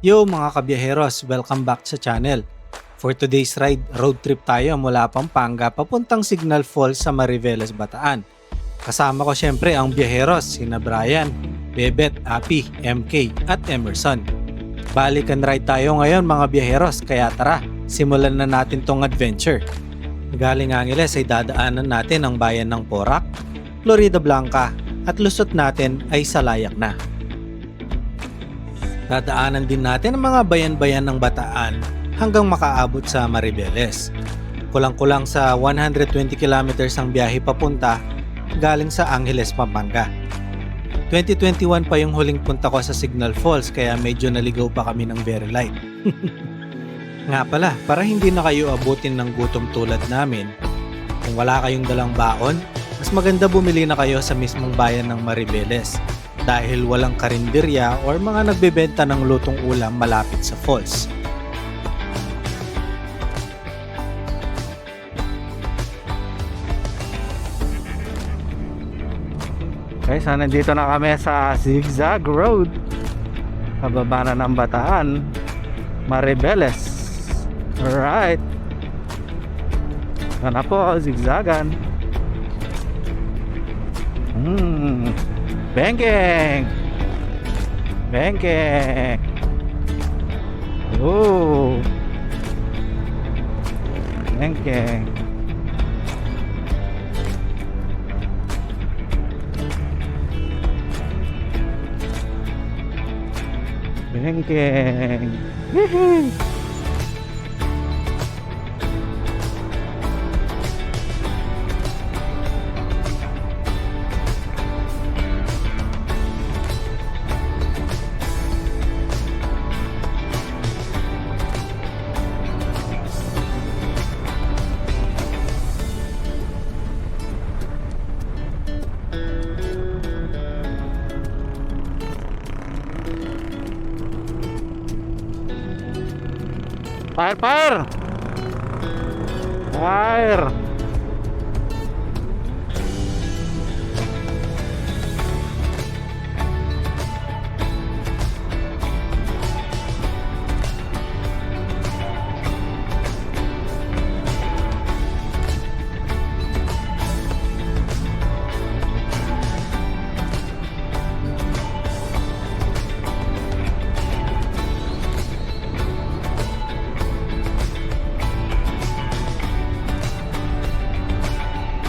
Yo mga kabiyaheros, welcome back sa channel. For today's ride, road trip tayo mula Pampanga papuntang Signal Falls sa Mariveles, Bataan. Kasama ko syempre ang biyaheros, sina Brian, Bebet, Api, MK at Emerson. Balikan ride tayo ngayon mga biyaheros, kaya tara, simulan na natin tong adventure. Galing Angeles ay dadaanan natin ang bayan ng Porac, Florida Blanca at lusot natin ay Salayak na. Dadaanan din natin ang mga bayan-bayan ng Bataan hanggang makaabot sa Mariveles. Kulang-kulang sa 120 kilometers ang biyahe papunta galing sa Angeles, Pampanga. 2021 pa yung huling punta ko sa Signal Falls kaya medyo naligaw pa kami ng very light. Nga pala, para hindi na kayo abutin ng gutom tulad namin, kung wala kayong dalang baon, mas maganda bumili na kayo sa mismong bayan ng Mariveles dahil walang karinderya or mga nagbebenta ng lutong ulam malapit sa falls. Okay, so nandito na kami sa Zigzag Road. Pababa na ng Bataan, Mariveles. Alright. Sana po, zigzagan. Bengkeng! Bengkeng! Oh! Bengkeng! Bengkeng! Woohoo! Fire! Fire! Fire!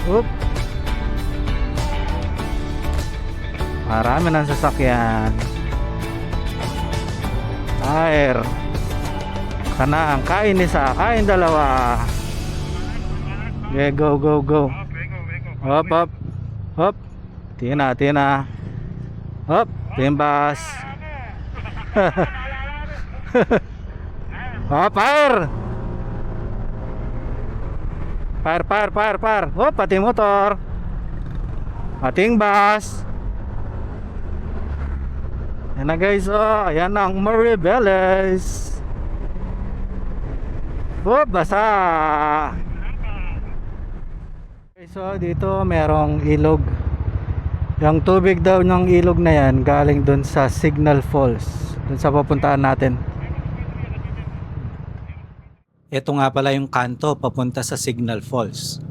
Oop. Marami ng sasakyan. Air. Kanang kain isa, kain dalawa. Yeah, go, go, go. Hop, hop. Hop. Tina, tina. Hop, timbas. Hop, air. Par, par, par, par. Oh, pati motor. Pating bus. Yan na guys, oh. Ayan ang Mariveles. Oh, basa. Okay, so dito merong ilog. Yung tubig daw ng ilog na yan galing dun sa Signal Falls, dun sa papuntaan natin. Ito nga pala yung kanto papunta sa Signal Falls.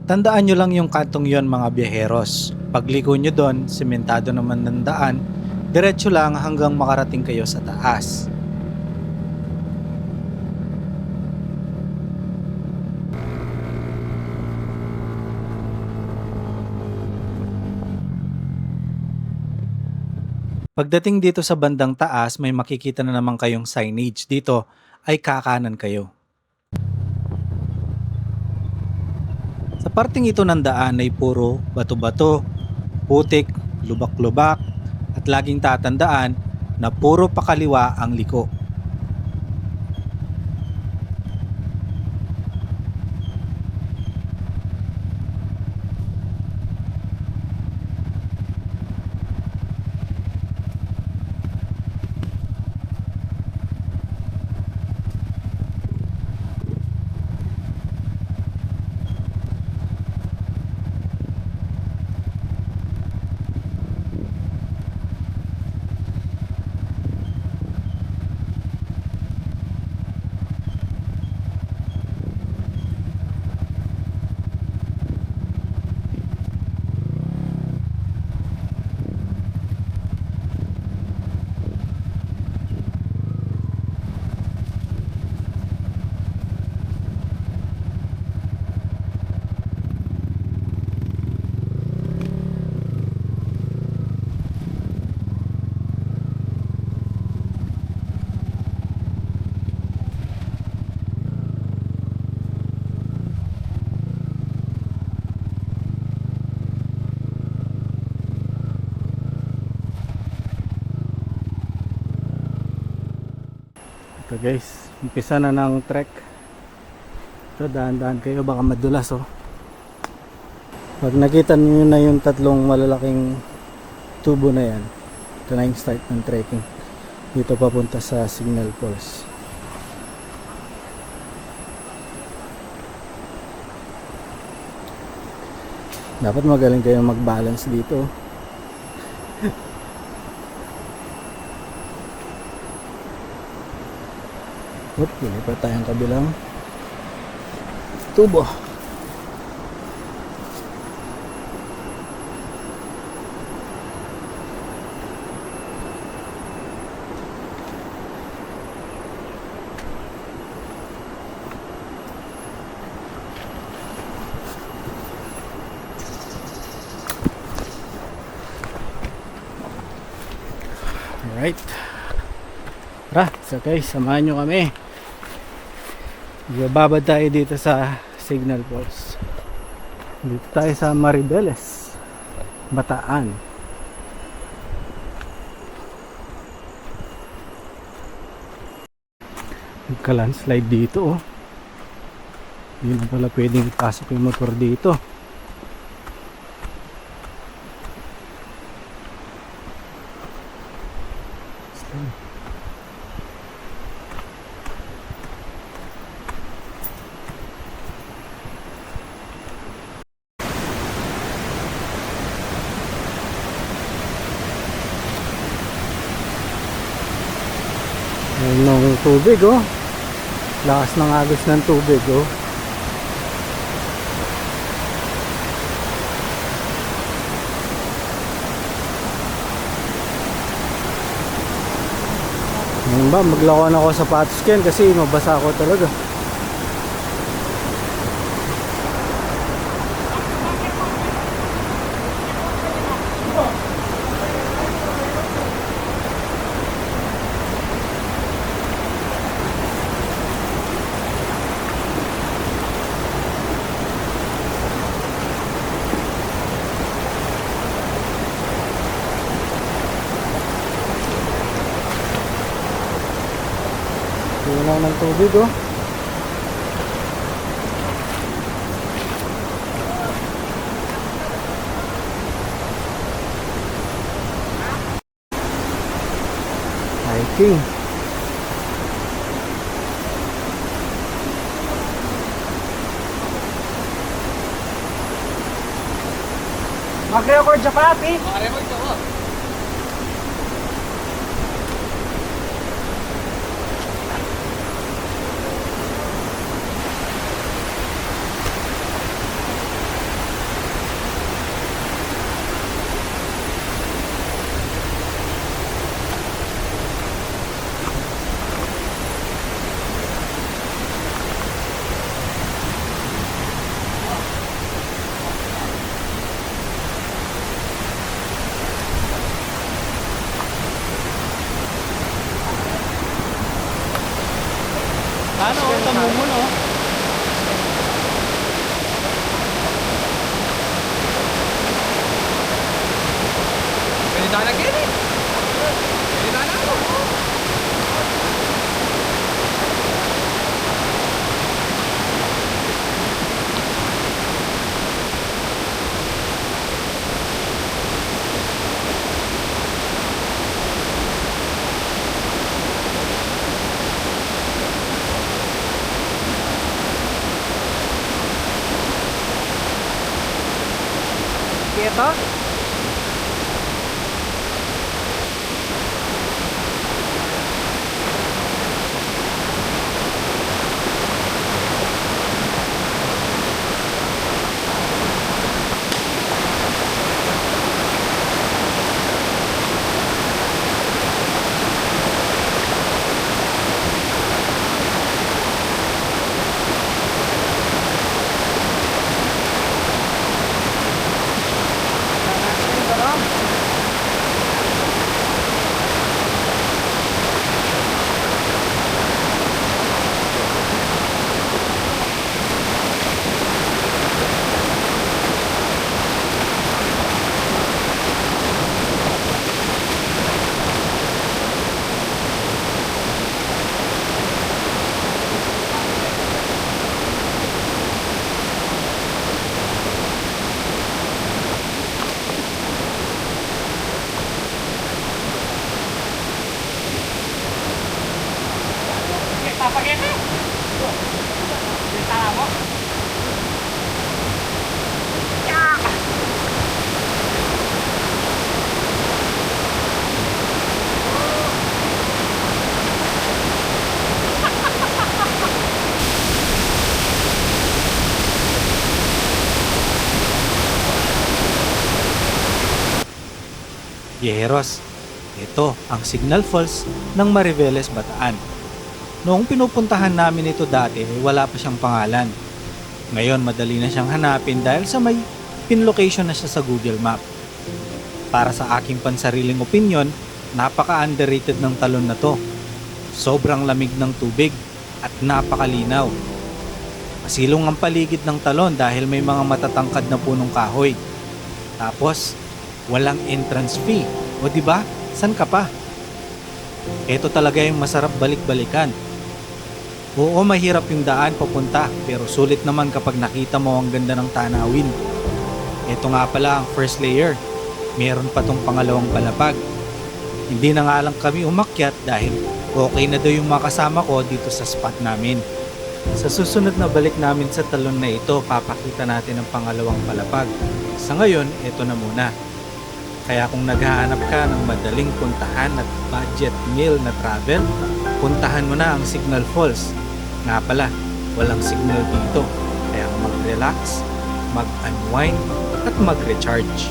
Tandaan nyo lang yung kantong yon mga biyaheros. Pagliko nyo doon, sementado naman ng daan, diretso lang hanggang makarating kayo sa taas. Pagdating dito sa bandang taas, may makikita na naman kayong signage. Dito ay kakanan kayo. Sa parting ito ng daan ay puro bato-bato, putik, lubak-lubak at laging tatandaan na puro pakaliwa ang liko. Ito guys, umpisa na ng trek. Ito, dahan-dahan kayo, baka madulas oh. Pag nakita niyo na yung tatlong malalaking tubo na yan, ito na yung start ng trekking. Dito papunta sa Signal Falls. Dapat magaling kayong mag-balance dito. Oop, pili pa tayong kabilang tubo. Alright. Tara, so guys, samahan nyo kami. Bababad tayo dito sa Signal Falls. Dito tayo sa Maribeles, Bataan. Nagka-landslide dito oh. Hindi na pala pwedeng ipasok yung motor dito. Ayun ng tubig oh. Lakas ng agos ng tubig oh. Ngayon ba, maglawan ako sa sapatos ken kasi mabasa ako talaga. Tunaw ng tubig oh. Hiking. Mag-record siya pa, Pi? Mag-record siya po. Ano, tamumuno. Pwede tayo lagyan eh. Pwede tayo lang. Ito? Spaghetti! Tama mo? Yeros, ito ang Signal Falls ng Mariveles, Bataan. Noong pinupuntahan namin ito dati, wala pa siyang pangalan. Ngayon madali na siyang hanapin dahil sa may pinlocation na siya sa Google Map. Para sa aking pansariling opinyon, napaka-underrated ng talon na to. Sobrang lamig ng tubig at napakalinaw. Masilong ang paligid ng talon dahil may mga matatangkad na punong kahoy. Tapos, walang entrance fee. O di ba? San ka pa? Ito talaga yung masarap balik-balikan. Oo, mahirap yung daan papunta, pero sulit naman kapag nakita mo ang ganda ng tanawin. Ito nga pala ang first layer. Meron pa tong pangalawang palapag. Hindi na nga lang kami umakyat dahil okay na daw yung mga kasama ko dito sa spot namin. Sa susunod na balik namin sa talon na ito, papakita natin ang pangalawang palapag. Sa ngayon, ito na muna. Kaya kung naghahanap ka ng madaling puntahan at budget meal na travel, puntahan mo na ang Signal Falls. Nga pala, walang signal dito. Kaya mag-relax, mag-unwind at mag-recharge.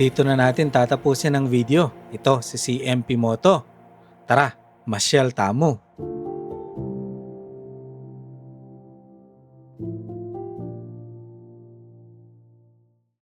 Dito na natin tatapusin ang video. Ito si CMP Moto. Tara, masyal tamo.